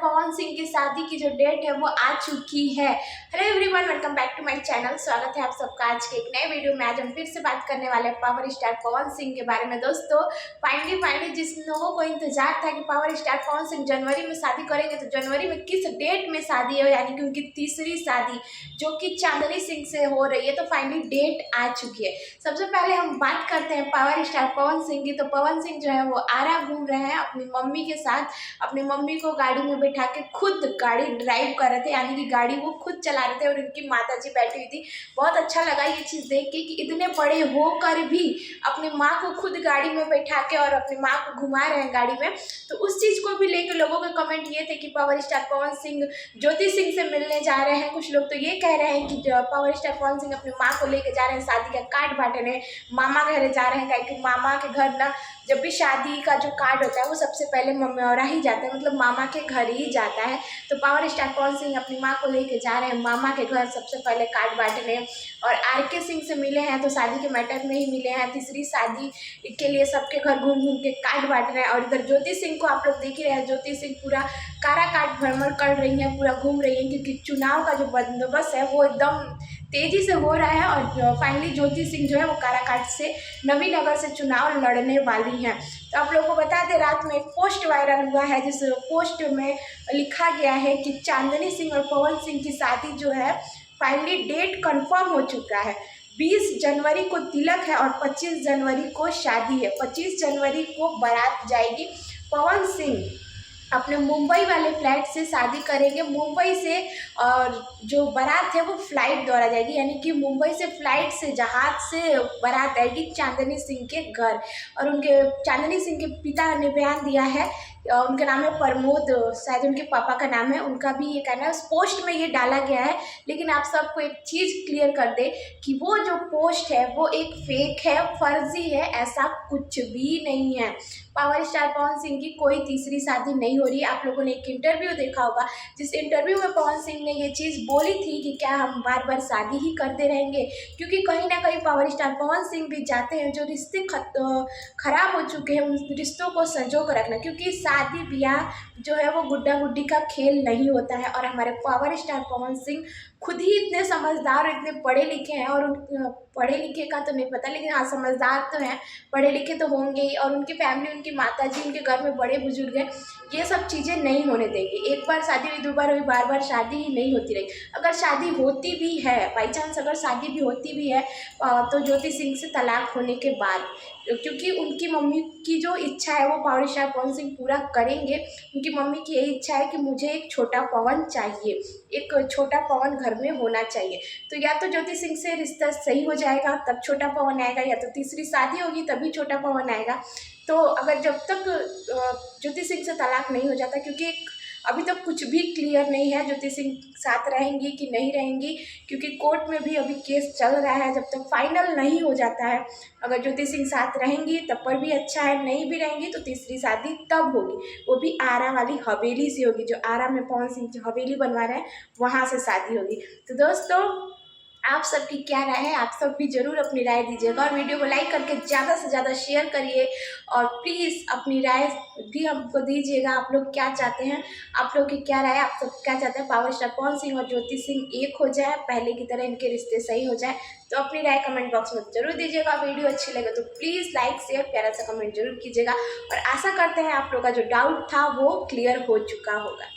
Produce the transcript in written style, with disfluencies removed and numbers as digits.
पवन सिंह की शादी की जो डेट है वो आ चुकी है। Hello everyone, welcome back to my channel. स्वागत है आप सबका आज के एक नए वीडियो में। आज हम फिर से बात करने वाले हैं पावर स्टार पवन सिंह के बारे में। दोस्तों फाइनली जिस लोगों को इंतजार था कि पावर स्टार पवन सिंह जनवरी में शादी करेंगे, तो जनवरी में किस डेट में शादी है, यानी कि उनकी तीसरी शादी जो कि चांदनी सिंह से हो रही है, तो फाइनली डेट आ चुकी है। सबसे पहले हम बात करते हैं पावर स्टार पवन सिंह की। तो पवन सिंह जो है वो आरा घूम रहे हैं अपनी मम्मी के साथ। अपनी मम्मी को गाड़ी में बैठा के खुद गाड़ी ड्राइव कर रहे थे, यानी कि गाड़ी वो खुद चला रहे थे और उनकी माताजी बैठी हुई थी। बहुत अच्छा लगा ये चीज़ देख के कि इतने बड़े होकर भी अपनी माँ को खुद गाड़ी में बैठा के और अपनी माँ को घुमा रहे हैं गाड़ी में। तो उस चीज़ को भी लेकर लोगों के कमेंट ये थे कि पावर स्टार पवन सिंह ज्योति सिंह से मिलने जा रहे हैं। कुछ लोग तो ये कह रहे हैं कि पावर स्टार पवन सिंह अपनी माँ को लेकर जा रहे हैं शादी का कार्ड बांटने, मामा के घर जा रहे हैं। क्योंकि मामा के घर ना जब भी शादी का जो कार्ड होता है वो सबसे पहले ममौरा ही जाता है, मतलब मामा के घर ही जाता है। तो पावर स्टार पवन सिंह अपनी माँ को लेके जा रहे हैं मामा के घर सबसे पहले कार्ड बांटने। और आर.के. सिंह से मिले हैं तो शादी के मैटर में ही मिले हैं। तीसरी शादी के लिए सबके घर घूम घूम के कार्ड बांट रहे हैं। और इधर ज्योति सिंह को आप लोग देख ही रहे हैं, ज्योति सिंह पूरा काराकाट भ्रमण कर रही है, पूरा घूम रही है, क्योंकि चुनाव का जो बंदोबस्त है वो एकदम तेजी से हो रहा है। और फाइनली ज्योति सिंह जो है वो काराकाट से नवीनगर से चुनाव लड़ने वाली हैं। तो आप लोगों को बता दें, रात में एक पोस्ट वायरल हुआ है जिस पोस्ट में लिखा गया है कि चांदनी सिंह और पवन सिंह की शादी जो है फाइनली डेट कंफर्म हो चुका है। 20 जनवरी को तिलक है और 25 जनवरी को शादी है। 25 जनवरी को बारात जाएगी। पवन सिंह अपने मुंबई वाले फ्लाइट से शादी करेंगे। मुंबई से और जो बारात है वो फ्लाइट द्वारा जाएगी, यानी कि मुंबई से फ्लाइट से जहाज से बारात आएगी चांदनी सिंह के घर। और उनके चांदनी सिंह के पिता ने बयान दिया है, उनका नाम है प्रमोद, शायद उनके पापा का नाम है, उनका भी ये कहना है। उस पोस्ट में ये डाला गया है। लेकिन आप सबको एक चीज़ क्लियर कर दे कि वो जो पोस्ट है वो एक फेक है, फर्जी है, ऐसा कुछ भी नहीं है। पावर स्टार पवन सिंह की कोई तीसरी शादी नहीं हो रही है। आप लोगों ने एक इंटरव्यू देखा होगा, जिस इंटरव्यू में पवन सिंह ने ये चीज़ बोली थी कि क्या हम बार बार शादी ही करते रहेंगे, क्योंकि कहीं ना कहीं पावर स्टार पवन सिंह भी चाहते हैं जो रिश्ते खराब हो चुके हैं उन रिश्तों को संजो कर रखना, क्योंकि शादी ब्याह जो है वो गुड्डा गुड्डी का खेल नहीं होता है। और हमारे पावर स्टार पवन सिंह खुद ही इतने समझदार और इतने पढ़े लिखे हैं। और पढ़े लिखे का तो नहीं पता, लेकिन हाँ समझदार तो हैं, पढ़े लिखे तो होंगे ही। और उनकी फैमिली, उनकी माताजी, उनके घर में बड़े बुजुर्ग हैं, ये सब चीज़ें नहीं होने देंगे। एक बार शादी हुई, दो बार हुई, बार बार शादी ही नहीं होती रही। अगर शादी होती भी है, बाई चांस अगर शादी भी होती भी है तो ज्योति सिंह से तलाक होने के बाद, क्योंकि उनकी मम्मी की जो इच्छा है वो पावर स्टार पवन सिंह पूरा करेंगे। उनकी मम्मी की यही इच्छा है कि मुझे एक छोटा पवन चाहिए, एक छोटा पवन घर में होना चाहिए। तो या तो ज्योति सिंह से रिश्ता सही हो जाएगा तब छोटा पवन आएगा, या तो तीसरी शादी होगी तभी छोटा पवन आएगा। तो अगर जब तक ज्योति सिंह से तलाक नहीं हो जाता, क्योंकि अभी तक कुछ भी क्लियर नहीं है ज्योति सिंह साथ रहेंगी कि नहीं रहेंगी, क्योंकि कोर्ट में भी अभी केस चल रहा है। जब तक फाइनल नहीं हो जाता है, अगर ज्योति सिंह साथ रहेंगी तब पर भी अच्छा है, नहीं भी रहेंगी तो तीसरी शादी तब होगी, वो भी आरा वाली हवेली से होगी। जो आरा में पवन सिंह जो हवेली बनवा रहे हैं वहाँ से शादी होगी। तो दोस्तों आप सबकी क्या राय है, आप सब भी जरूर अपनी राय दीजिएगा और वीडियो को लाइक करके ज़्यादा से ज़्यादा शेयर करिए। और प्लीज़ अपनी राय भी हमको दीजिएगा, आप लोग क्या चाहते हैं, आप लोग की क्या राय है, आप सब क्या चाहते हैं पावर स्टार पवन सिंह और ज्योति सिंह एक हो जाए, पहले की तरह इनके रिश्ते सही हो जाए। तो अपनी राय कमेंट बॉक्स में जरूर दीजिएगा। वीडियो अच्छी लगे तो प्लीज़ लाइक शेयर प्यारा सा कमेंट जरूर कीजिएगा। और आशा करते हैं आप लोग का जो डाउट था वो क्लियर हो चुका होगा।